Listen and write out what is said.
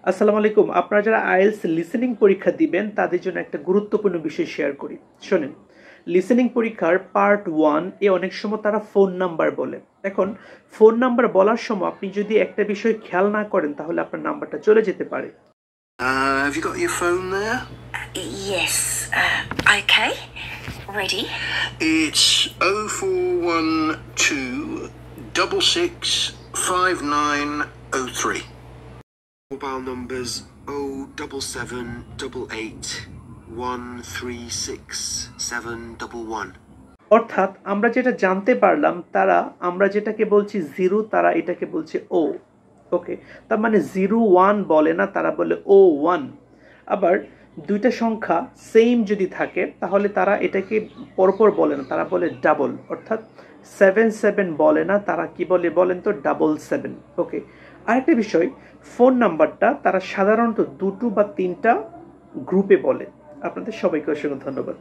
আসসালামু আলাইকুম। আপনারা যারা আইএলটিএস লিসেনিং পরীক্ষা দিবেন তাদের জন্য একটা গুরুত্বপূর্ণ বিষয় শেয়ার করি। শোনেন, লিসেনিং পরীক্ষার পার্ট 1 এ অনেক সময় তারা ফোন নাম্বার বলে। এখন ফোন নাম্বার বলার সময় আপনি যদি একটা বিষয় খেয়াল না করেন তাহলে আপনার নাম্বারটা চলে যেতে পারে। Have you got your phone there? Yes. Okay. Ready? It's 0412 665903. Mobile numbers 07788 136711. অর্থাৎ আমরা যেটা জানতে পারলাম আমরা যেটাকে বলছি 0 তারা এটাকে বলছে O। ওকে, তার মানে 01 বলে না, তারা বলে O1। আবার দুইটা সংখ্যা সেম যদি থাকে তাহলে তারা এটাকে পরপর বলে না, তারা বলে ডাবল। অর্থাৎ 77 বলে না, তারা কি বলে বলেন তো 77। ওকে, আরেকটা বিষয়, ফোন নাম্বারটা তারা সাধারণত দুটো বা তিনটা গ্রুপে বলে। আপনাদের সবাইকে অসংখ্য ধন্যবাদ।